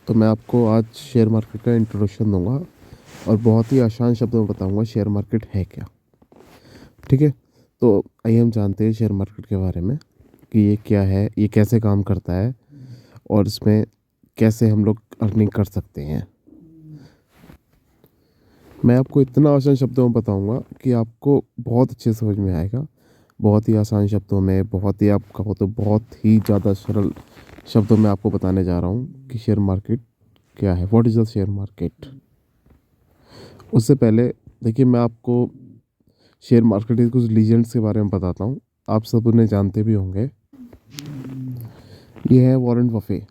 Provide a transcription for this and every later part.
तो मैं आपको आज शेयर मार्केट का इंट्रोडक्शन दूंगा और बहुत ही आसान शब्दों में बताऊंगा शेयर मार्केट है क्या। ठीक है। तो आइए हम जानते हैं शेयर मार्केट के बारे में कि ये क्या है, ये कैसे काम करता है और इसमें कैसे हम लोग अर्निंग कर सकते हैं। मैं आपको इतना आसान शब्दों में बताऊंगा कि आपको बहुत अच्छे से समझ में आएगा। बहुत ही आसान शब्दों में, बहुत ही आप कहो तो बहुत ही ज़्यादा सरल शब्दों में आपको बताने जा रहा हूँ कि शेयर मार्केट क्या है, what is the share market. उससे पहले देखिए, मैं आपको शेयर मार्केट के कुछ लीजेंड्स के बारे में बताता हूँ। आप सब उन्हें जानते भी होंगे। ये है वॉरेन बफे।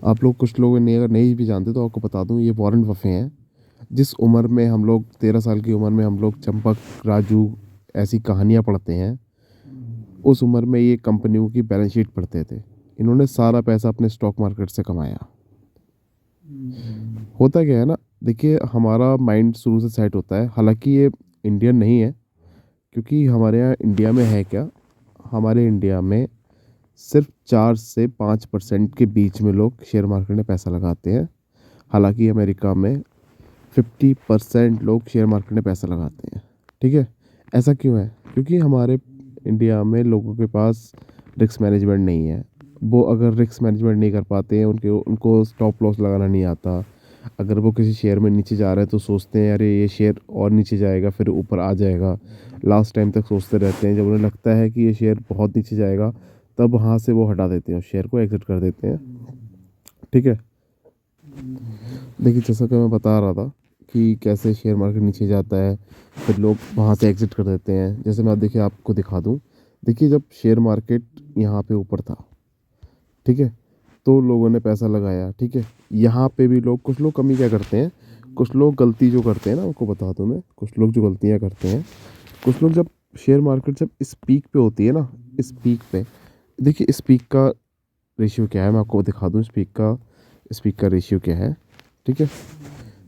आप लोग कुछ लोग नहीं, अगर नहीं भी जानते तो आपको बता दूं, ये वॉरेन बफे हैं। जिस उम्र में हम लोग 13 साल की उम्र में हम लोग चंपक, राजू ऐसी कहानियाँ पढ़ते हैं, उस उम्र में ये कंपनियों की बैलेंस शीट पढ़ते थे। इन्होंने सारा पैसा अपने स्टॉक मार्केट से कमाया। होता क्या है ना, देखिए हमारा माइंड शुरू से सेट होता है, हालांकि ये इंडियन नहीं है, क्योंकि हमारे यहाँ इंडिया में है क्या, हमारे इंडिया में सिर्फ 4 से 5% के बीच में लोग शेयर मार्केट में पैसा लगाते हैं। हालांकि अमेरिका में 50% लोग शेयर मार्केट में पैसा लगाते हैं। ठीक है। ऐसा क्यों है? क्योंकि हमारे इंडिया में लोगों के पास रिस्क मैनेजमेंट नहीं है। वो अगर रिस्क मैनेजमेंट नहीं कर पाते हैं, उनके उनको स्टॉप लॉस लगाना नहीं आता। अगर वो किसी शेयर में नीचे जा रहे हैं तो सोचते हैं अरे ये शेयर और नीचे जाएगा फिर ऊपर आ जाएगा। लास्ट टाइम तक सोचते रहते हैं, जब उन्हें लगता है कि ये शेयर बहुत नीचे जाएगा तब वहाँ से वो हटा देते हैं, शेयर को एग्जिट कर देते हैं। ठीक है। देखिए, जैसा कि मैं बता रहा था कि कैसे शेयर मार्केट नीचे जाता है फिर लोग वहाँ से एग्जिट कर देते हैं। जैसे मैं देखिए आपको दिखा दूँ। देखिए, जब शेयर मार्केट यहाँ पे ऊपर था, ठीक है, तो लोगों ने पैसा लगाया। ठीक है। यहाँ पे भी लोग, कुछ लोग कमी क्या करते हैं, कुछ लोग गलती जो करते हैं ना, उनको बता दूँ मैं, कुछ लोग जो गलतियाँ करते हैं, कुछ लोग जब शेयर मार्केट जब इस पीक पे होती है ना, इस पीक पे, देखिए इस पीक का रेशियो क्या है, मैं आपको दिखा दूँ इस पीक का रेशियो क्या है। ठीक है।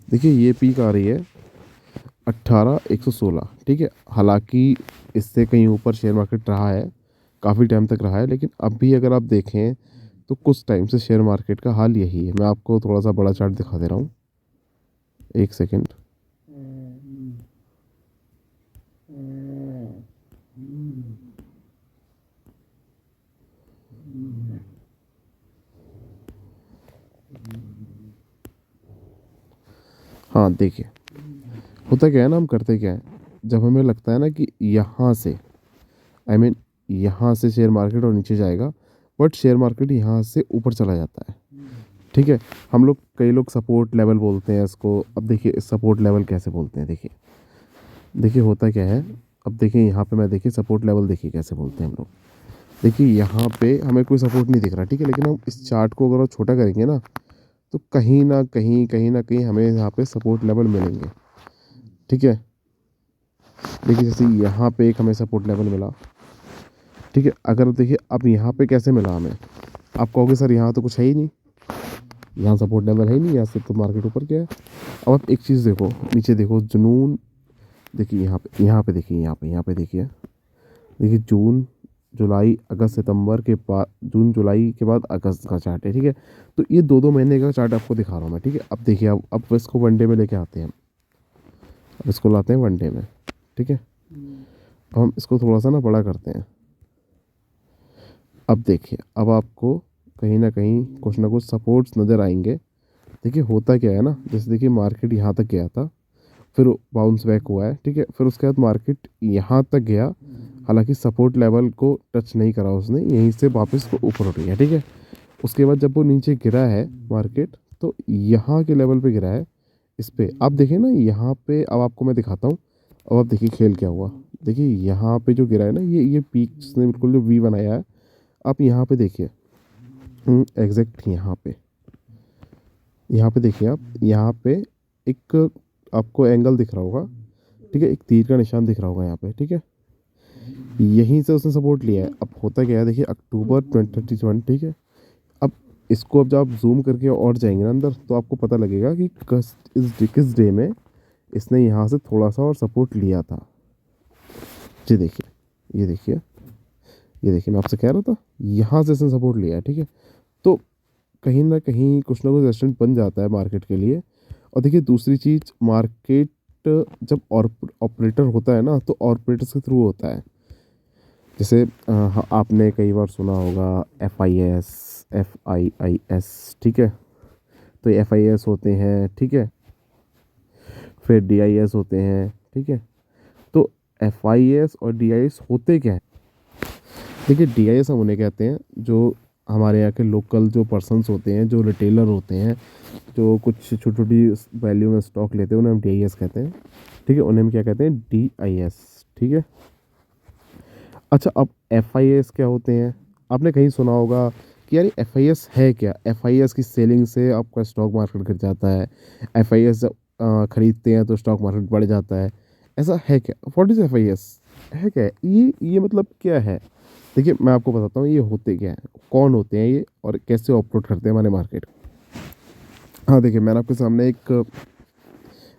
देखिए ये पीक आ रही है 18,116। ठीक है। हालांकि इससे कहीं ऊपर शेयर मार्केट रहा है, काफ़ी टाइम तक रहा है, लेकिन अब भी अगर आप देखें तो कुछ टाइम से शेयर मार्केट का हाल यही है। मैं आपको थोड़ा सा बड़ा चार्ट दिखा दे रहा हूँ, एक सेकंड। हाँ देखिए, होता क्या है ना, हम करते क्या है, जब हमें लगता है ना कि यहाँ से, आई मीन यहाँ से शेयर मार्केट और नीचे जाएगा, बट शेयर मार्केट यहाँ से ऊपर चला जाता है। ठीक है। हम लोग, कई लोग सपोर्ट लेवल बोलते हैं इसको। अब देखिए सपोर्ट लेवल कैसे बोलते हैं, देखिए देखिए होता क्या है। अब देखिए यहाँ पे, मैं देखिए सपोर्ट लेवल देखिए कैसे बोलते हैं हम लोग। देखिए यहाँ पे हमें कोई सपोर्ट नहीं दिख रहा, ठीक है, लेकिन हम इस चार्ट को अगर और छोटा करेंगे ना, तो कहीं ना कहीं हमें यहाँ पे सपोर्ट लेवल मिलेंगे। ठीक है। देखिए जैसे यहाँ पे एक हमें सपोर्ट लेवल मिला। ठीक है। अगर देखिए अब यहाँ पे कैसे मिला हमें, आप कहोगे सर यहाँ तो कुछ है ही नहीं, यहाँ सपोर्ट लेवल है ही नहीं, यहाँ से तो मार्केट ऊपर क्या है। अब आप एक चीज़ देखो, नीचे देखो, जुनून। देखिए यहाँ पे देखिए, यहाँ पे देखिए, देखिए जून, जुलाई, अगस्त, सितंबर के बाद, जून जुलाई के बाद अगस्त का चार्ट है। ठीक है। तो ये 2-2 महीने का चार्ट आपको दिखा रहा हूँ मैं। ठीक है। अब देखिए, अब इसको वनडे में लेके आते हैं हम। अब इसको लाते हैं वनडे में। ठीक है। अब हम इसको थोड़ा सा ना बड़ा करते हैं। अब देखिए, अब आपको कहीं ना कुछ सपोर्ट्स नज़र आएंगे। देखिए होता क्या है ना, जैसे देखिए मार्केट यहाँ तक गया था, फिर बाउंस बैक हुआ है। ठीक है। फिर उसके बाद मार्केट यहाँ तक गया, हालांकि सपोर्ट लेवल को टच नहीं करा उसने, यहीं से वापस वो ऊपर उठ गया। ठीक है। उसके बाद जब वो नीचे गिरा है मार्केट, तो यहाँ के लेवल पे गिरा है। इस पे आप देखिए ना, यहाँ पे अब आपको मैं दिखाता हूँ। अब आप देखिए खेल क्या हुआ। देखिए यहाँ पे जो गिरा है ना, ये पीक ने बिल्कुल जो वी बनाया है, आप यहाँ पे देखिए, एग्जैक्ट यहाँ पे देखिए, आप यहाँ पे एक आपको एंगल दिख रहा होगा। ठीक है। एक तीर का निशान दिख रहा होगा यहाँ पे। ठीक है। यहीं से उसने सपोर्ट लिया है। अब होता क्या है, देखिए अक्टूबर 2021। ठीक है। अब इसको अब जब आप जूम करके और जाएंगे ना अंदर, तो आपको पता लगेगा कि किस डे में इसने यहाँ से थोड़ा सा और सपोर्ट लिया था। जी देखिए, ये देखिए, ये देखिए, मैं आपसे कह रहा था यहाँ से इसने सपोर्ट लिया है। ठीक है। तो कहीं न कहीं कुछ ना कुछ रेस्टोरेंट बन जाता है मार्केट के लिए। और देखिए दूसरी चीज़, मार्केट जब ऑपरेटर होता है ना, तो ऑपरेटर्स के थ्रू होता है। जैसे आपने कई बार सुना होगा FIS, FIIS, ठीक है? तो FIS होते हैं, ठीक है? फिर DIS होते हैं, ठीक है? तो FIS और DIS होते क्या हैं? देखिए DIS हम उन्हें कहते हैं जो हमारे यहाँ के लोकल जो पर्सन्स होते हैं, जो रिटेलर होते हैं, जो कुछ छोटी-छोटी वैल्यू में स्टॉक लेते हैं, उन्हें हम DIS कहते हैं, ठीक है? उन्हें हम क्या कहते हैं? DIS, ठीक है? अच्छा, अब FIS क्या होते हैं? आपने कहीं सुना होगा कि यार ये FIS है क्या? FIS की सेलिंग से आपका स्टॉक मार्केट गिर जाता है। FIS जब खरीदते हैं तो स्टॉक मार्केट बढ़ जाता है। ऐसा है क्या? What is FIS? है क्या? ये मतलब क्या है? देखिए मैं आपको बताता हूँ ये होते क्या हैं, कौन होते हैं ये और कैसे ऑपरेट करते हैं हमारे मार्केट। हाँ, देखिए मैंने आपके सामने एक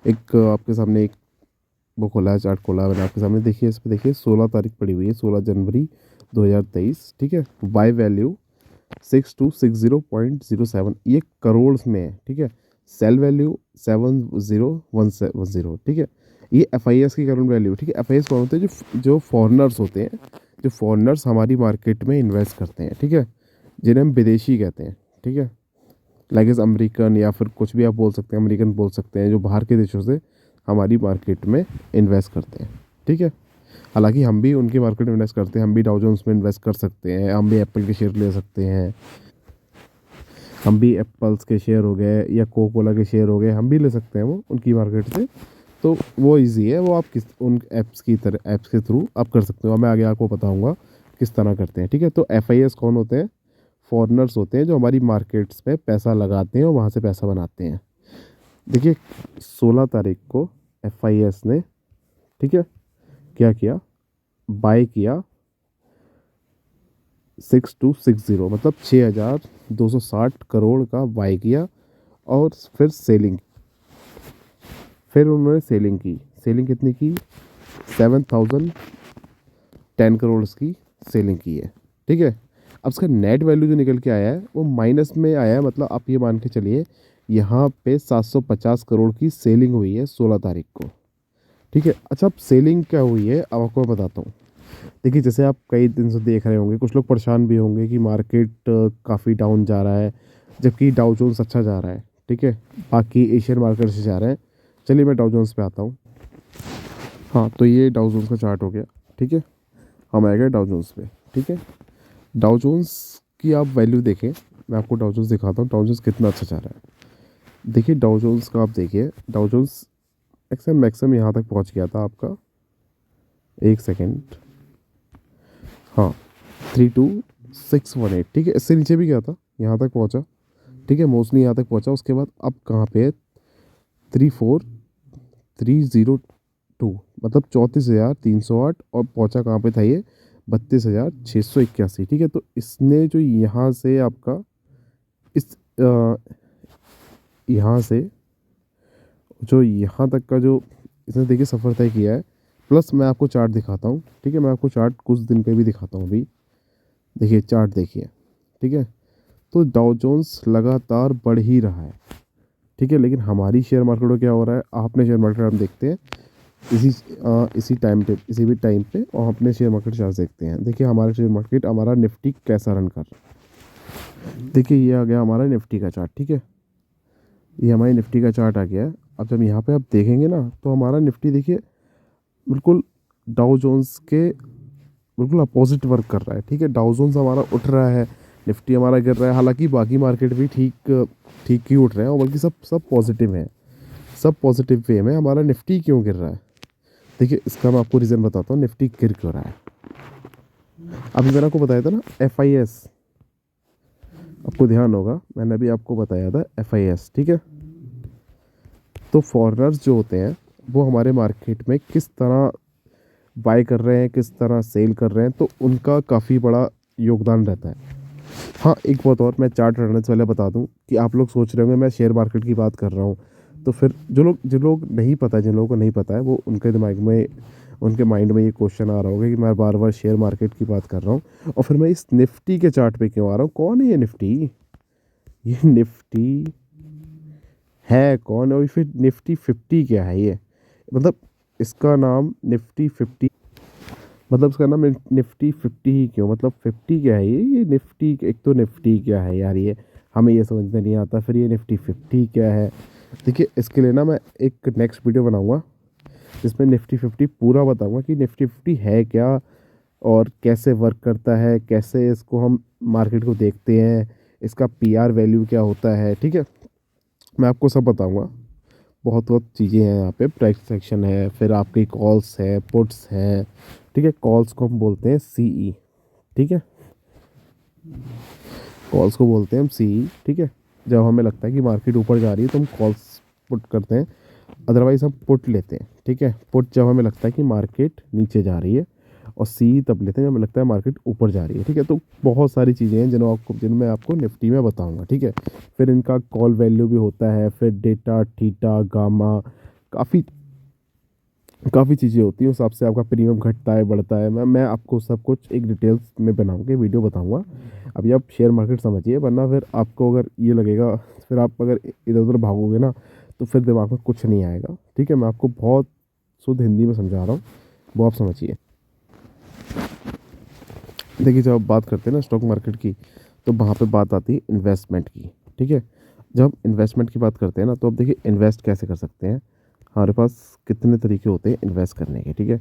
एक आपके सामने एक वो खोला है, चार्ट खोला है मैंने आपके सामने। देखिए इस पे देखिए 16 तारीख पड़ी हुई है, 16 जनवरी 2023, ठीक है? बाय वैल्यू 6260.07, ये करोड़ में है, ठीक है? सेल वैल्यू 70110, ठीक है? ये FIS की करंट वैल्यू, ठीक है? FIS कौन होते हैं? जो जो फॉरेनर्स होते हैं, जो फॉरेनर्स हमारी मार्केट में इन्वेस्ट करते हैं, ठीक है? जिन्हें हम विदेशी कहते हैं, ठीक है? लाइक इज़ अमेरिकन, या फिर कुछ भी आप बोल सकते हैं, अमेरिकन बोल सकते हैं, जो बाहर के देशों से हमारी मार्केट में इन्वेस्ट करते हैं, ठीक है? हालाँकि हम भी उनकी मार्केट में इन्वेस्ट करते हैं, हम भी डाउ जोन्स में इन्वेस्ट कर सकते हैं, हम भी एप्पल के शेयर ले सकते हैं, हम भी एप्पल्स के शेयर हो गए या कोका कोला के शेयर हो गए, हम भी ले सकते हैं वो उनकी मार्केट से। तो वो ईज़ी है, वो आप किस उन ऐप्स के थ्रू आप कर सकते हो। मैं आगे आपको बताऊँगा किस तरह करते हैं, ठीक है? तो FIS कौन होते हैं? फॉरेनर्स होते हैं जो हमारी मार्केट्स में पैसा लगाते हैं और वहाँ से पैसा बनाते हैं। देखिए 16 तारीख को FIS ने, ठीक है, क्या किया? बाय किया 6260, मतलब 6260 करोड़ का बाय किया। और फिर उन्होंने सेलिंग की। सेलिंग कितनी की? 7010 करोड़ की सेलिंग की है, ठीक है? अब इसका नेट वैल्यू जो निकल के आया है वो माइनस में आया है, मतलब आप ये मान के चलिए यहाँ पे 750 करोड़ की सेलिंग हुई है 16 तारीख को, ठीक है? अच्छा, अब सेलिंग क्या हुई है अब आपको मैं बताता हूँ। देखिए जैसे आप कई दिन से देख रहे होंगे, कुछ लोग परेशान भी होंगे कि मार्केट काफ़ी डाउन जा रहा है, जबकि डाउ जोन्स अच्छा जा रहा है, ठीक है? बाकी एशियन मार्केट से जा रहे हैं। चलिए मैं डाउ जोन्स पे आता हूँ। हाँ, तो ये डाउ जोन्स का चार्ट हो गया, ठीक है? हम आ गए डाउ जोन्स पे, ठीक है? डाउ जोन्स की आप वैल्यू देखें, मैं आपको डाउ जोन्स दिखाता हूँ, डाउ जोन्स कितना अच्छा जा रहा है। देखिए डाउ जोन्स का आप देखिए, डाउ जोन्स मैक्सिमम यहाँ तक पहुँच गया था आपका, एक सेकेंड, हाँ, 32618, ठीक है? इससे नीचे भी गया था, यहाँ तक पहुँचा, ठीक है? मोस्टली यहाँ तक पहुँचा। उसके बाद अब कहाँ पे है? 34302, मतलब 34,308, और पहुँचा कहाँ पे था ये? 32,681, ठीक है? तो इसने जो यहाँ से आपका इस यहाँ से जो यहाँ तक का जो इसने देखिए सफ़र तय किया है। प्लस मैं आपको चार्ट दिखाता हूँ, ठीक है? मैं आपको चार्ट कुछ दिन पे भी दिखाता हूँ अभी। देखिए चार्ट देखिए, ठीक है? तो डाउ जोन्स लगातार बढ़ ही रहा है, ठीक है? लेकिन हमारी शेयर मार्केट में क्या हो रहा है? आपने शेयर मार्केट हम देखते हैं इसी भी टाइम पे, और हम अपने शेयर मार्केट चार्ट देखते हैं। देखिए हमारा शेयर मार्केट, हमारा निफ्टी कैसा रन कर रहा है। देखिए ये आ गया हमारा निफ्टी का चार्ट, ठीक है? ये हमारी निफ्टी का चार्ट आ गया है। अब जब यहाँ पे आप देखेंगे ना, तो हमारा निफ्टी देखिए बिल्कुल डाउ जोन्स के बिल्कुल अपोजिट वर्क कर रहा है, ठीक है? डाउ जोन्स हमारा उठ रहा है, निफ्टी हमारा गिर रहा है। हालांकि बाकी मार्केट भी ठीक ठीक ही उठ रहे हैं, और बल्कि सब सब पॉजिटिव हैं, सब पॉजिटिव वे में। हमारा निफ्टी क्यों गिर रहा है? देखिए इसका मैं आपको रीज़न बताता हूँ, निफ्टी गिर क्यों रहा है। अभी मैंने आपको बताया था ना FIS, आपको ध्यान होगा मैंने अभी आपको बताया था FIS, ठीक है? तो फॉरेनर्स जो होते हैं वो हमारे मार्केट में किस तरह बाय कर रहे हैं, किस तरह सेल कर रहे हैं, तो उनका काफ़ी बड़ा योगदान रहता है। हाँ, एक बात और मैं चार्ट रखने से पहले बता दूँ कि आप लोग सोच रहे होंगे मैं शेयर मार्केट की बात कर रहा हूँ, तो फिर जो लोग नहीं पता, जिन लोगों को नहीं पता है, वो उनके दिमाग में, उनके माइंड में ये क्वेश्चन आ रहा होगा कि मैं बार-बार शेयर मार्केट की बात कर रहा हूँ और फिर मैं इस निफ्टी के चार्ट पे क्यों आ रहा हूँ? कौन है ये निफ्टी? ये निफ्टी है कौन, और फिर निफ्टी 50 क्या है ये? मतलब इसका नाम निफ्टी 50, मतलब इसका नाम निफ्टी 50 ही क्यों? मतलब 50 क्या है ये निफ्टी, एक तो निफ्टी क्या है यार ये, हमें ये समझ में नहीं आता। फिर ये निफ्टी 50 क्या है? देखिए इसके लिए ना मैं एक नेक्स्ट वीडियो बनाऊंगा जिसमें निफ्टी 50 पूरा बताऊंगा कि निफ्टी 50 है क्या, और कैसे वर्क करता है, कैसे इसको हम मार्केट को देखते हैं, इसका पीआर वैल्यू क्या होता है। ठीक है, मैं आपको सब बताऊंगा। बहुत बहुत चीज़ें हैं यहाँ पे, प्राइस सेक्शन है, फिर आपकी कॉल्स है, पुट्स है। ठीक है, कॉल्स को हम बोलते हैं सीई। ठीक है, कॉल्स को बोलते हैं हम सीई। ठीक है, जब हमें लगता है कि मार्केट ऊपर जा रही है तो हम कॉल्स पुट करते हैं, अदरवाइज हम पुट लेते हैं। ठीक है, पुट जब हमें लगता है कि मार्केट नीचे जा रही है, और सी तब लेते हैं जब हमें लगता है मार्केट ऊपर जा रही है। ठीक है, तो बहुत सारी चीज़ें हैं जिनमें आपको निफ्टी में बताऊंगा। ठीक है, फिर इनका कॉल वैल्यू भी होता है, फिर डेटा, थीटा, गामा, काफ़ी काफ़ी चीज़ें होती हैं। उस हिसाब से आपका प्रीमियम घटता है, बढ़ता है। मैं आपको सब कुछ एक डिटेल्स में बना के वीडियो बताऊंगा। अभी आप शेयर मार्केट समझिए, वरना फिर आपको अगर ये लगेगा, फिर आप अगर इधर उधर भागोगे ना, तो फिर दिमाग में कुछ नहीं आएगा। ठीक है, मैं आपको बहुत शुद्ध हिंदी में समझा रहा हूँ, वो आप समझिए। देखिए जब आप बात करते हैं ना स्टॉक मार्केट की, तो वहाँ पे बात आती है इन्वेस्टमेंट की। ठीक है, जब हम इन्वेस्टमेंट की बात करते हैं ना, तो अब देखिए इन्वेस्ट कैसे कर सकते हैं। हमारे पास कितने तरीके होते हैं इन्वेस्ट करने के। ठीक है,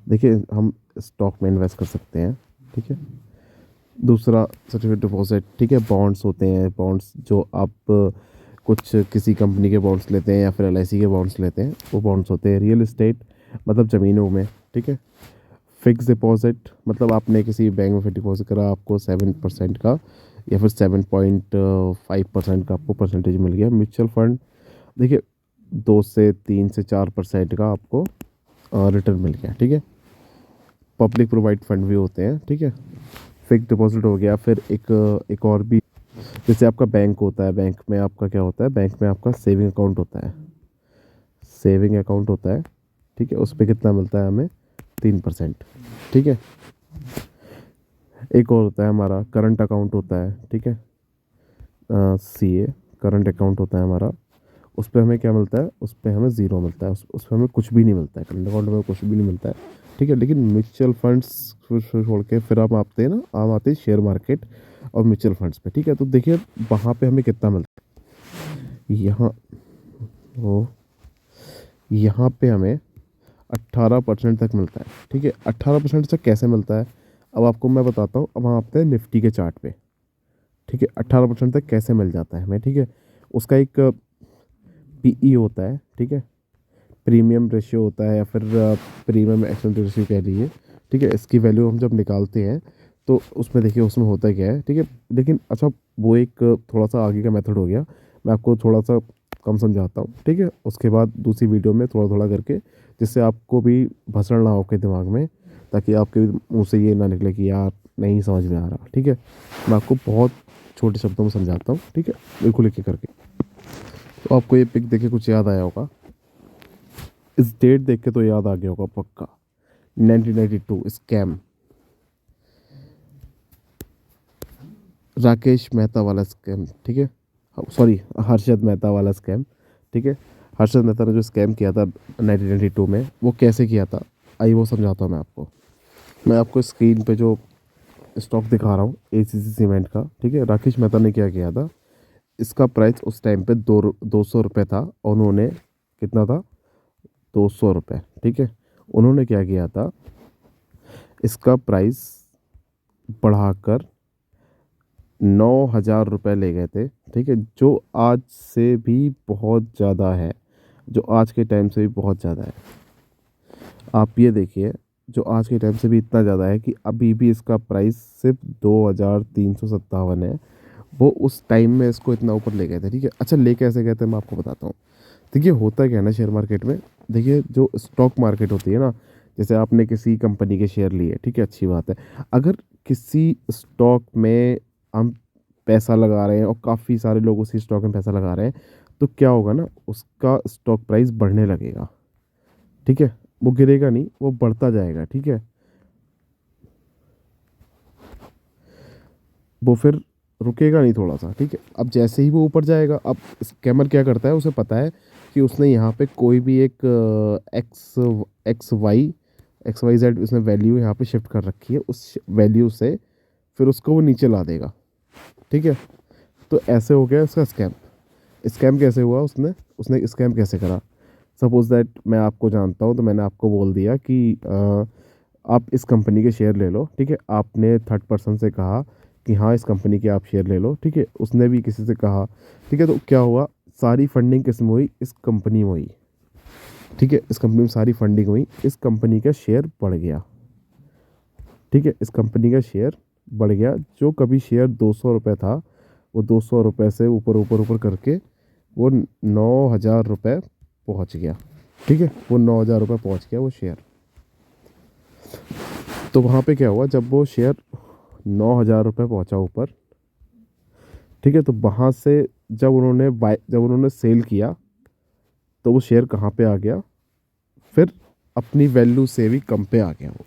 देखिए हम स्टॉक में इन्वेस्ट कर सकते हैं। ठीक है, दूसरा सर्टिफिकेट डिपॉजिट। ठीक है, बॉन्ड्स होते हैं, बॉन्ड्स जो आप कुछ किसी कंपनी के बॉन्ड्स लेते हैं या फिर एलआईसी के बॉन्ड्स लेते हैं, वो बॉन्ड्स होते हैं। रियल इस्टेट मतलब ज़मीनों में। ठीक है, फिक्स डिपॉजिट मतलब आपने किसी बैंक में फिर डिपॉजिट करा, आपको 7% का या फिर 7.5% का आपको परसेंटेज मिल गया। म्यूचुअल फंड, देखिए 2 से 3 से 4% का आपको रिटर्न मिल गया। ठीक है, पब्लिक प्रोवाइड फंड भी होते हैं। ठीक है, फिक्स डिपॉजिट हो गया। फिर एक और भी, जैसे आपका बैंक होता है, बैंक में आपका क्या होता है, बैंक में आपका सेविंग अकाउंट होता है, सेविंग अकाउंट होता है। ठीक है, उस पर कितना मिलता है हमें? 3%। ठीक है, एक और होता है हमारा करंट अकाउंट होता है। ठीक है, सीए करंट अकाउंट होता है हमारा। उस पे हमें क्या मिलता है? उस पे हमें ज़ीरो मिलता है, उस पे हमें कुछ भी नहीं मिलता है, करंट अकाउंट में कुछ भी नहीं मिलता है। ठीक है, लेकिन म्यूचुअल फंड्स छोड़ के फिर हम आते हैं ना, हम आते हैं शेयर मार्केट और म्यूचुअल फंड्स पे। ठीक है, तो देखिए वहाँ पे हमें कितना मिलता है। ओ यहाँ पे हमें 18% तक मिलता है। ठीक है, 18% तक कैसे मिलता है, अब आपको मैं बताता हूँ। अब हम आते हैं निफ्टी के चार्ट पे। ठीक है, 18% तक कैसे मिल जाता है हमें? ठीक है, उसका एक पीई होता है। ठीक है, प्रीमियम रेशियो होता है, या फिर प्रीमियम एक्सपेंस रेशियो कह लीजिए। ठीक है, इसकी वैल्यू हम जब निकालते हैं, तो उसमें देखिए उसमें होता क्या है। ठीक है, लेकिन अच्छा, वो एक थोड़ा सा आगे का मेथड हो गया, मैं आपको थोड़ा सा कम समझाता हूँ। ठीक है, उसके बाद दूसरी वीडियो में थोड़ा थोड़ा करके, जिससे आपको भी भसड़ ना हो आपके दिमाग में, ताकि आपके मुंह से ये ना निकले कि यार नहीं समझ में आ रहा। ठीक है, मैं आपको बहुत छोटे शब्दों में समझाता हूँ। ठीक है, बिल्कुल एक एक करके। तो आपको ये पिक देख के कुछ याद आया होगा, इस डेट देख के तो याद आ गया होगा पक्का, 1992 स्कैम, राकेश मेहता वाला स्कैम। ठीक है, सॉरी, हर्षद मेहता वाला स्कैम। ठीक है, हर्षद मेहता ने जो स्कैम किया था 1992 में, वो कैसे किया था, आइए वो समझाता हूँ मैं आपको। मैं आपको स्क्रीन पे जो स्टॉक दिखा रहा हूँ एसीसी सीमेंट का। ठीक है, राकेश मेहता ने क्या किया था, इसका प्राइस उस टाइम पे 200 रुपये था, और उन्होंने कितना था? 200 रुपये। ठीक है, उन्होंने क्या किया था, इसका प्राइस बढ़ाकर 9,000 रुपये ले गए थे। ठीक है, जो आज से भी बहुत ज़्यादा है, जो आज के टाइम से भी बहुत ज़्यादा है। आप ये देखिए, जो आज के टाइम से भी इतना ज़्यादा है कि अभी भी इसका प्राइस सिर्फ 2,357 है। वो उस टाइम में इसको इतना ऊपर ले गए थे। ठीक है, अच्छा ले कैसे गए थे मैं आपको बताता हूँ। देखिए होता क्या है ना शेयर मार्केट में, देखिए जो स्टॉक मार्केट होती है ना, जैसे आपने किसी कंपनी के शेयर लिए, ठीक है, अच्छी बात है। अगर किसी स्टॉक में हम पैसा लगा रहे हैं और काफ़ी सारे लोग उसी स्टॉक में पैसा लगा रहे हैं, तो क्या होगा ना, उसका स्टॉक प्राइस बढ़ने लगेगा। ठीक है, वो गिरेगा नहीं, वो बढ़ता जाएगा। ठीक है, वो फिर रुकेगा नहीं थोड़ा सा, ठीक है। अब जैसे ही वो ऊपर जाएगा, अब स्कैमर क्या करता है, उसे पता है कि उसने यहाँ पे कोई भी एक एक्स एक्स वाई जेड उसने वैल्यू यहाँ पे शिफ्ट कर रखी है, उस वैल्यू से फिर उसको वो नीचे ला देगा, ठीक है। तो ऐसे हो गया इसका स्कैम। स्कैम कैसे हुआ, उसने उसने स्कैम कैसे करा। सपोज दैट मैं आपको जानता हूँ, तो मैंने आपको बोल दिया कि आप इस कंपनी के शेयर ले लो, ठीक है। आपने थर्ड पर्सन से कहा कि हाँ इस कंपनी के आप शेयर ले लो, ठीक है। उसने भी किसी से कहा, ठीक है। तो क्या हुआ, सारी फंडिंग किस में हुई, इस कंपनी में हुई, ठीक है। इस कंपनी में सारी फंडिंग हुई, इस कंपनी का शेयर बढ़ गया, ठीक है। इस कंपनी का शेयर बढ़ गया। जो कभी शेयर 200 रुपये था, वो 200 रुपये से ऊपर ऊपर ऊपर करके वो 9,000 रुपये पहुँच गया, ठीक है। वो 9,000 रुपये पहुँच गया वो शेयर। तो वहाँ पे क्या हुआ, जब वो शेयर 9,000 रुपये पहुँचा ऊपर, ठीक है। तो वहाँ से जब उन्होंने सेल किया, तो वो शेयर कहाँ पे आ गया, फिर अपनी वैल्यू से भी कम पे आ गया वो,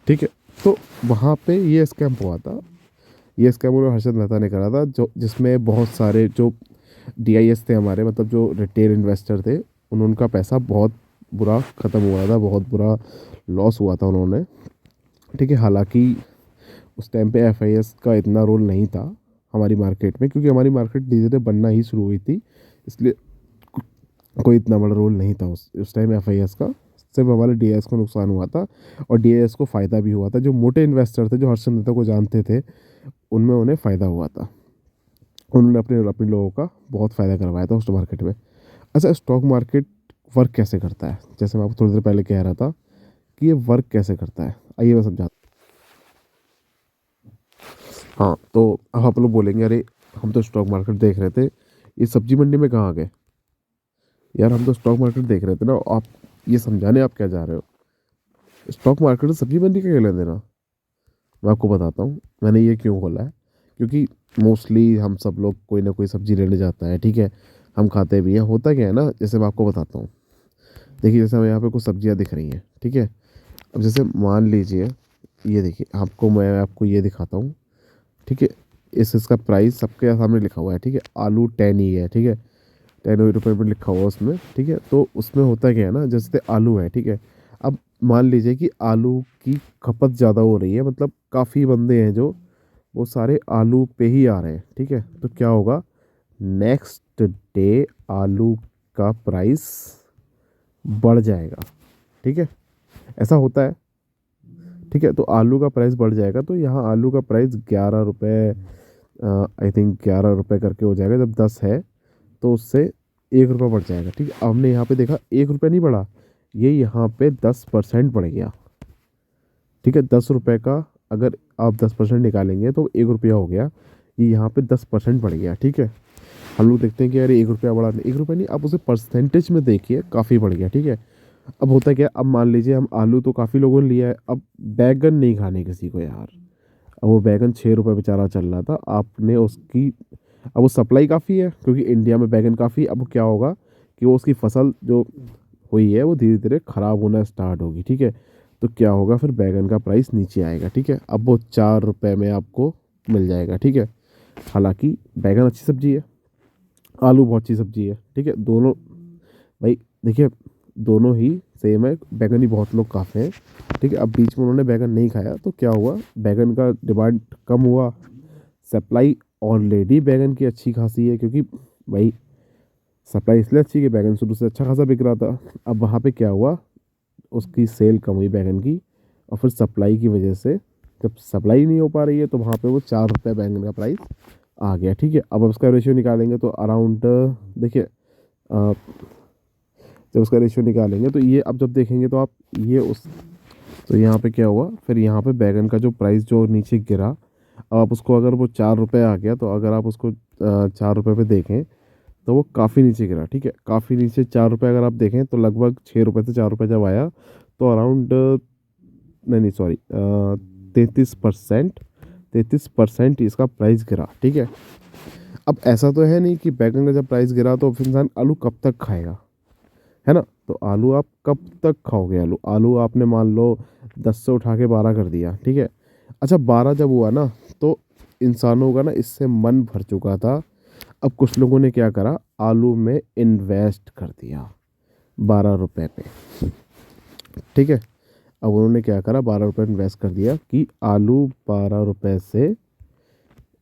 ठीक है। तो वहाँ पे ये स्कैम हुआ था। ये स्कैम उन्होंने हर्षद मेहता ने करा था, जो जिसमें बहुत सारे जो डीआईएस थे हमारे, मतलब जो रिटेल इन्वेस्टर थे, उनका पैसा बहुत बुरा ख़त्म हुआ था, बहुत बुरा लॉस हुआ था उन्होंने, ठीक है। हालांकि उस टाइम पे एफआईएस का इतना रोल नहीं था हमारी मार्केट में, क्योंकि हमारी मार्केट धीरे धीरे बनना ही शुरू हुई थी, इसलिए कोई इतना बड़ा रोल नहीं था उस टाइम एफआईएस का। सिर्फ हमारे डीआईएस को नुकसान हुआ था, और डीआईएस को फ़ायदा भी हुआ था। जो मोटे इन्वेस्टर थे, जो हर्षद मेहता को जानते थे, उनमें उन्हें फ़ायदा हुआ था। उन्होंने अपने अपने लोगों का बहुत फ़ायदा करवाया था उस मार्केट में। अच्छा, स्टॉक मार्केट वर्क कैसे करता है, जैसे मैं आपको थोड़ी देर पहले कह रहा था कि ये वर्क कैसे करता है, आइए मैं समझाता हूँ। हाँ, तो अब आप लोग बोलेंगे, अरे हम तो स्टॉक मार्केट देख रहे थे, ये सब्जी मंडी में कहाँ आ गए। यार हम तो स्टॉक मार्केट देख रहे थे ना, आप ये समझाने आप क्या जा रहे हो। स्टॉक मार्केट से सब्जी मंडी का क्या लेना देना। मैं आपको बताता हूँ मैंने ये क्यों खोला है। क्योंकि मोस्टली हम सब लोग कोई ना कोई सब्जी लेने जाता है, ठीक है। हम खाते भी हैं। होता क्या है ना, जैसे मैं आपको बताता हूँ। देखिए, जैसे हमें यहाँ पे कुछ सब्जियाँ दिख रही हैं, ठीक है। अब जैसे मान लीजिए, ये देखिए, मैं आपको ये दिखाता हूँ, ठीक है। इसका प्राइस सबके सामने लिखा हुआ है, ठीक है। आलू 10 ही है, ठीक है। 10 रुपये में लिखा हुआ उसमें, ठीक है। तो उसमें होता क्या है ना, जैसे आलू है, ठीक है। अब मान लीजिए कि आलू की खपत ज़्यादा हो रही है, मतलब काफ़ी बंदे हैं जो वो सारे आलू पे ही आ रहे हैं, ठीक है। तो क्या होगा, नेक्स्ट डे आलू का प्राइस बढ़ जाएगा, ठीक है। ऐसा होता है, ठीक है। तो आलू का प्राइस बढ़ जाएगा, तो यहाँ आलू का प्राइस 11 रुपये, आई थिंक 11 रुपये करके हो जाएगा। जब 10 है तो उससे 1 रुपये बढ़ जाएगा, ठीक है। अब हमने यहाँ पे देखा 1 रुपये नहीं बढ़ा, ये यहाँ पे 10% बढ़ गया, ठीक है। 10 रुपये का अगर आप 10% निकालेंगे तो 1 रुपया हो गया, ये यहाँ पे 10% बढ़ गया, ठीक है। हम लोग देखते हैं कि अरे 1 रुपया बढ़ा, 1 रुपया नहीं, आप उसे परसेंटेज में देखिए, काफ़ी बढ़ गया, ठीक है। अब होता क्या है, अब मान लीजिए हम आलू तो काफ़ी लोगों ने लिया है, अब बैगन नहीं खाने किसी को यार। अब वो बैगन 6 रुपये बेचारा चल रहा था, आपने उसकी, अब वो सप्लाई काफ़ी है क्योंकि इंडिया में बैगन काफ़ी, अब क्या होगा कि वो उसकी फसल जो हुई है वो धीरे धीरे ख़राब होना स्टार्ट होगी, ठीक है। तो क्या होगा, फिर बैगन का प्राइस नीचे आएगा, ठीक है। अब वो 4 रुपये में आपको मिल जाएगा, ठीक है। हालांकि बैगन अच्छी सब्जी है, आलू बहुत अच्छी सब्जी है, ठीक है। दोनों, भाई देखिए, दोनों ही सेम है। बैगन ही बहुत लोग खाते हैं, ठीक है। अब बीच में उन्होंने बैगन नहीं खाया तो क्या हुआ, बैगन का डिमांड कम हुआ। सप्लाई ऑलरेडी बैगन की अच्छी खासी है, क्योंकि भाई सप्लाई इसलिए अच्छी कि बैगन शुरू से अच्छा खासा बिक रहा था। अब वहाँ पे क्या हुआ, उसकी सेल कम हुई बैगन की, और फिर सप्लाई की वजह से, जब सप्लाई नहीं हो पा रही है तो वहाँ पे वो 4 रुपये बैगन का प्राइस आ गया, ठीक है। अब उसका रेशियो निकालेंगे तो अराउंड, देखिए, जब उसका रेशियो निकालेंगे तो ये, अब जब देखेंगे तो आप ये उस, तो यहाँ पे क्या हुआ, फिर यहाँ पे बैगन का जो प्राइस जो नीचे गिरा, अब आप उसको, अगर वो 4 रुपये आ गया, तो अगर आप उसको 4 रुपये पे देखें तो वो काफ़ी नीचे गिरा, ठीक है। काफ़ी नीचे 4 रुपये अगर आप देखें तो लगभग 6 रुपये से 4 रुपये जब आया, तो अराउंड, नहीं नहीं सॉरी, 33%, 33% इसका प्राइस गिरा, ठीक है। अब ऐसा तो है नहीं कि बैगन का जब प्राइस गिरा तो फिर इंसान आलू कब तक खाएगा, है ना। तो आलू आप कब तक खाओगे, आलू आलू आपने मान लो 10 से उठा के 12 कर दिया, ठीक है। अच्छा, 12 जब हुआ ना, तो इंसानों का ना इससे मन भर चुका था। अब कुछ लोगों ने क्या करा, आलू में इन्वेस्ट कर दिया 12 रुपए पे। ठीक है, अब उन्होंने क्या करा, 12 रुपए इन्वेस्ट कर दिया कि आलू 12 रुपए से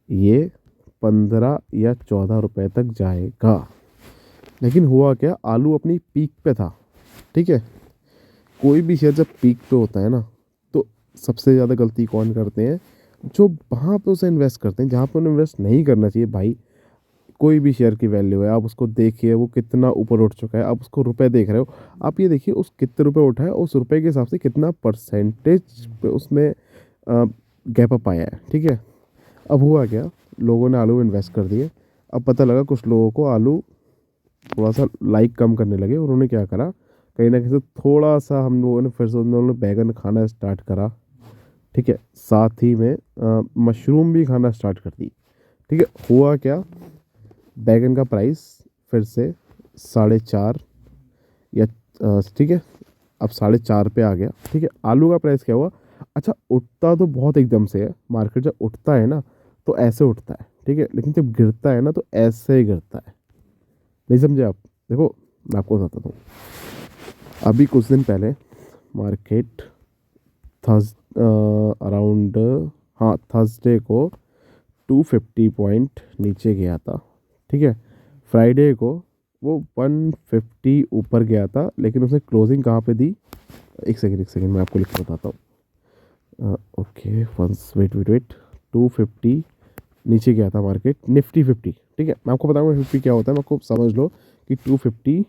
ये 15 या 14 रुपए तक जाएगा। लेकिन हुआ क्या, आलू अपनी पीक पे था। ठीक है, कोई भी शेयर जब पीक पे होता है ना, तो सबसे ज़्यादा गलती कौन करते हैं, जो वहाँ पे उसे इन्वेस्ट करते हैं जहाँ पे उन्हें इन्वेस्ट नहीं करना चाहिए। भाई कोई भी शेयर की वैल्यू है, आप उसको देखिए वो कितना ऊपर उठ चुका है, आप उसको रुपए देख रहे हो, आप ये देखिए उस कितने रुपए उठा है, उस रुपए के हिसाब से कितना परसेंटेज पे उसमें गैप अप आया है। ठीक है, अब हुआ क्या, लोगों ने आलू इन्वेस्ट कर दिए। अब पता लगा कुछ लोगों को आलू थोड़ा सा लाइक कम करने लगे, उन्होंने क्या करा, कहीं ना कहीं से थोड़ा सा हम लोगों ने फिर से उन लोगों ने बैगन खाना स्टार्ट करा। ठीक है, साथ ही में मशरूम भी खाना स्टार्ट कर दी। ठीक है, हुआ क्या, बैगन का प्राइस फिर से 4.5 या ठीक है, अब 4.5 पे आ गया। ठीक है, आलू का प्राइस क्या हुआ, अच्छा उठता तो बहुत एकदम से है, मार्केट जब उठता है ना तो ऐसे उठता है। ठीक है, लेकिन जब गिरता है ना तो ऐसे ही गिरता है। नहीं समझे आप? देखो मैं आपको बताता हूँ, अभी कुछ दिन पहले मार्केट थर्स अराउंड, हाँ थर्सडे को 250 पॉइंट नीचे गया था। ठीक है, फ्राइडे को वो 150 ऊपर गया था, लेकिन उसने क्लोजिंग कहाँ पे दी, एक सेकंड मैं आपको लिख के बताता हूँ। Okay once wait wait wait, 250 नीचे गया था मार्केट, निफ्टी 50। ठीक है, मैं आपको बताऊंगा 50 क्या होता है, मैं आपको समझ लो कि 250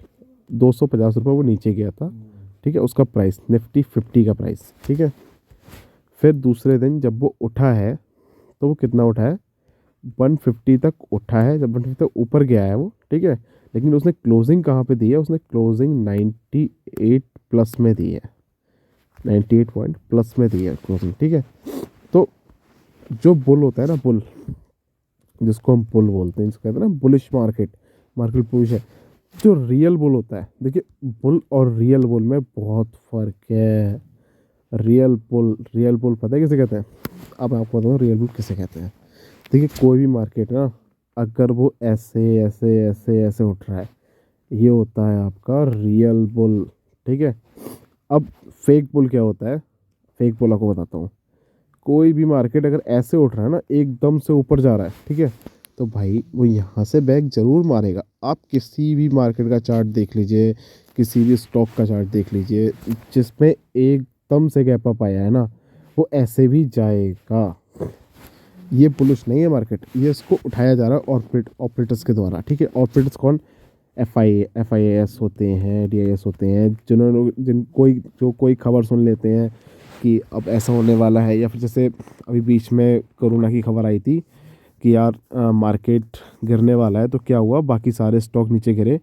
250 रुपये वो नीचे गया था। ठीक है, उसका प्राइस निफ्टी 50 का प्राइस। ठीक है, फिर दूसरे दिन जब वो उठा है तो वो कितना उठा है, 150 तक उठा है, जब 150 तक ऊपर गया है वो। ठीक है, लेकिन उसने क्लोजिंग कहाँ पे दी है, उसने क्लोजिंग 98 प्लस में दी है, 98 पॉइंट प्लस में दी है क्लोजिंग। ठीक है, तो जो बुल होता है ना, बुल जिसको हम बुल बोलते हैं, जिसको कहते हैं ना बुलिश मार्केट, मार्केट बुलिश है। जो रियल बुल होता है, देखिए बुल और रियल बुल में बहुत फ़र्क है। रियल बुल पता है किसे कहते हैं? अब मैं आपको बताऊँ रियल बुल किसे कहते हैं। देखिए कोई भी मार्केट ना, अगर वो ऐसे ऐसे ऐसे ऐसे उठ रहा है, ये होता है आपका रियल बुल। ठीक है, अब फेक बुल क्या होता है, फेक बुल आपको बताता हूँ। कोई भी मार्केट अगर ऐसे उठ रहा है ना, एकदम से ऊपर जा रहा है, ठीक है, तो भाई वो यहाँ से बैक जरूर मारेगा। आप किसी भी मार्केट का चार्ट देख लीजिए, किसी भी स्टॉक का चार्ट देख लीजिए, जिसमें एकदम से गैप अप आया है ना, वो ऐसे भी जाएगा। ये बुलिश नहीं है मार्केट, ये इसको उठाया जा रहा है ऑपरेटर्स के द्वारा। ठीक है, ऑपरेटर्स कौन, एफ आई एस होते हैं, डी आई एस होते हैं, जिन्होंने जो कोई खबर सुन लेते हैं कि अब ऐसा होने वाला है, या फिर जैसे अभी बीच में कोरोना की खबर आई थी कि यार मार्केट गिरने वाला है, तो क्या हुआ, बाकी सारे स्टॉक नीचे गिरे,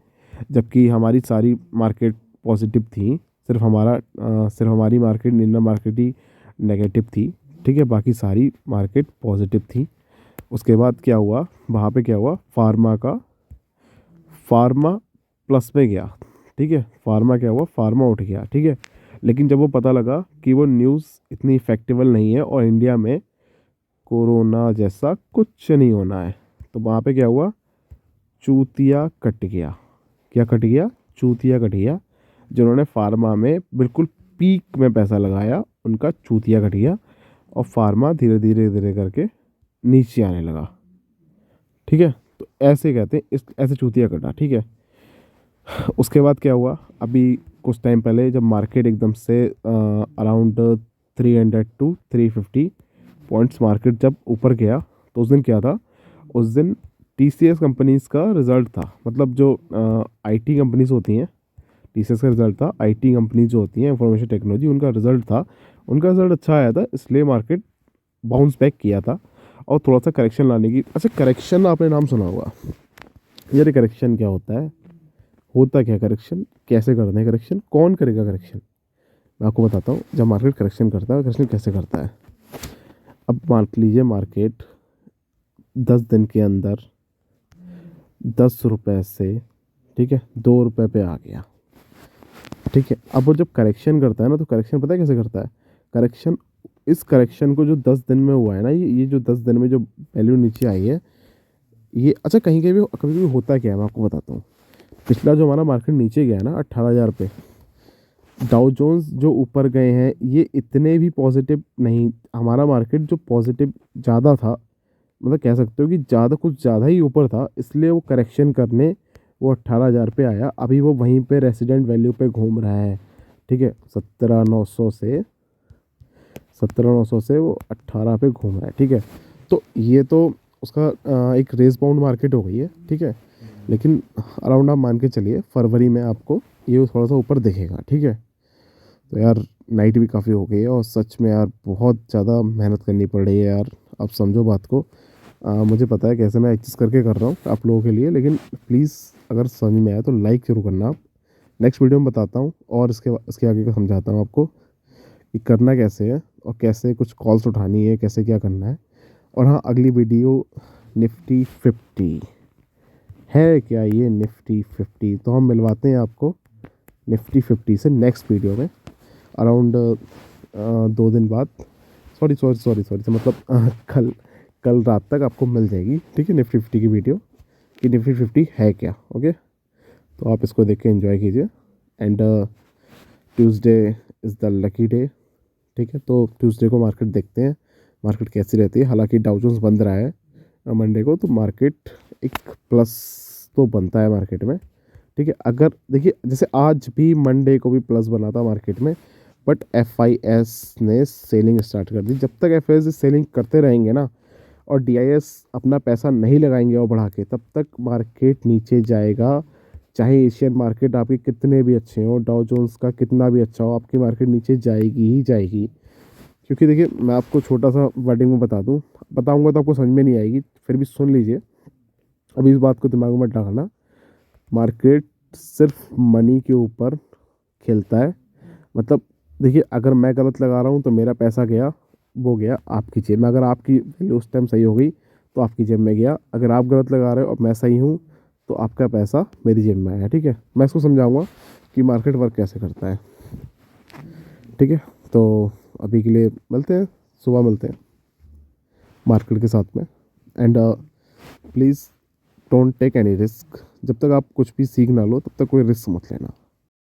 जबकि हमारी सारी मार्केट पॉजिटिव थी, सिर्फ हमारी मार्केट, इंडियन मार्केट ही नेगेटिव थी। ठीक है, बाकी सारी मार्केट पॉजिटिव थी। उसके बाद क्या हुआ, वहाँ पे क्या हुआ, फार्मा प्लस में गया। ठीक है, फार्मा क्या हुआ, फार्मा उठ गया। ठीक है, लेकिन जब वो पता लगा कि वो न्यूज़ इतनी इफेक्टिवल नहीं है और इंडिया में कोरोना जैसा कुछ नहीं होना है, तो वहाँ पे क्या हुआ, चूतिया कट गया। क्या कट गया, चूतिया कट गया। जिन्होंने फार्मा में बिल्कुल पीक में पैसा लगाया, उनका चूतिया कट गया, और फार्मा धीरे धीरे धीरे करके नीचे आने लगा। ठीक है, तो ऐसे कहते हैं, इस ऐसे चूतिया कटा। ठीक है, उसके बाद क्या हुआ, अभी कुछ टाइम पहले जब मार्केट एकदम से अराउंड 300 to 350 पॉइंट्स मार्केट जब ऊपर गया, तो उस दिन क्या था, उस दिन टीसीएस कंपनीज का रिजल्ट था। मतलब जो आईटी कंपनीज होती हैं, टीसीएस का रिजल्ट था। आईटी कंपनी जो होती हैं, इंफॉर्मेशन टेक्नोलॉजी, उनका रिजल्ट था। उनका रिजल्ट अच्छा आया था, इसलिए मार्केट बाउंस बैक किया था और थोड़ा सा करेक्शन लाने की। अच्छा करेक्शन आपने नाम सुना होगा, यार करेक्शन क्या होता है, होता क्या करेक्शन, कैसे करते हैं करेक्शन, कौन करेगा करेक्शन, मैं आपको बताता हूँ। जब मार्केट करेक्शन करता है, करेक्शन कैसे करता है, अब मान लीजिए मार्केट 10 दिन के अंदर 10 रुपए से, ठीक है, 2 रुपए पे आ गया। ठीक है, अब वो जब करेक्शन करता है ना, तो करेक्शन पता है कैसे करता है, करेक्शन इस करेक्शन को जो 10 दिन में हुआ है ना, ये जो 10 दिन में जो वैल्यू नीचे आई है, ये अच्छा कहीं कहीं भी कभी कभी होता क्या है मैं आपको बताता हूँ। पिछला जो हमारा मार्केट नीचे गया ना 18,000 पे, डाउ जोन्स जो ऊपर गए हैं ये इतने भी पॉजिटिव नहीं, हमारा मार्केट जो पॉजिटिव ज़्यादा था, मतलब कह सकते हो कि ज़्यादा कुछ ज़्यादा ही ऊपर था, इसलिए वो करेक्शन करने वो 18,000 पे आया। अभी वो वहीं पे रेसिडेंट वैल्यू पे घूम रहा है, ठीक है। 17,900 से वो 18 पे घूम रहा है, ठीक है। तो ये तो उसका एक रेस बाउंड मार्केट हो गई है, ठीक है। लेकिन अराउंड आप मान के चलिए फरवरी में आपको ये थोड़ा सा ऊपर दिखेगा, ठीक है। तो यार नाइट भी काफ़ी हो गई है और सच में यार बहुत ज़्यादा मेहनत करनी पड़ रही है यार। आप समझो बात को। मुझे पता है कैसे मैं एडजस्ट करके कर रहा हूँ आप लोगों के लिए, लेकिन प्लीज़ अगर समझ में आए तो लाइक जरूर करना आप। नेक्स्ट वीडियो में बताता हूँ और इसके आगे का समझाता हूँ आपको कि करना कैसे है और कैसे कुछ कॉल्स उठानी है, कैसे क्या करना है। और हाँ, अगली वीडियो निफ्टी 50 है क्या, ये निफ्टी 50 तो हम मिलवाते हैं आपको निफ्टी 50 से नेक्स्ट वीडियो में अराउंड 2 दिन बाद। सॉरी सॉरी सॉरी सॉरी से मतलब कल कल रात तक आपको मिल जाएगी, ठीक है, निफ्टी 50 की वीडियो कि निफ्टी 50 है क्या। ओके, तो आप इसको देख के एंजॉय कीजिए। And Tuesday is the lucky day, ठीक है। तो ट्यूसडे को मार्केट देखते हैं मार्केट कैसी रहती है। हालांकि डाउ जोन्स बंद रहा है मंडे को, तो मार्केट एक प्लस तो बनता है मार्केट में, ठीक है। अगर देखिए जैसे आज भी मंडे को भी प्लस बना था मार्केट में, बट एफआईएस ने सेलिंग स्टार्ट कर दी। जब तक एफआईएस सेलिंग करते रहेंगे ना और डीआईएस अपना पैसा नहीं लगाएंगे और बढ़ा के, तब तक मार्केट नीचे जाएगा। चाहे एशियन मार्केट आपके कितने भी अच्छे हो, डाउ जोन्स का कितना भी अच्छा हो, आपकी मार्केट नीचे जाएगी ही जाएगी। क्योंकि देखिए मैं आपको छोटा सा वर्डिंग में बताऊंगा तो आपको समझ में नहीं आएगी, फिर भी सुन लीजिए। अभी इस बात को दिमाग में डालना, मार्केट सिर्फ मनी के ऊपर खेलता है। मतलब देखिए अगर मैं गलत लगा रहा हूँ तो मेरा पैसा गया, वो गया आपकी जेब में। अगर आपकी वैल्यू उस टाइम सही हो गई तो आपकी जेब में गया। अगर आप गलत लगा रहे हो और मैं सही हूँ तो आपका पैसा मेरी जेब में आया, ठीक है। मैं इसको समझाऊंगा कि मार्केट वर्क कैसे करता है, ठीक है। तो अभी के लिए मिलते हैं, सुबह मिलते हैं मार्केट के साथ में। And please don't take any risk. जब तक आप कुछ भी सीख ना लो तब तक कोई रिस्क मत लेना।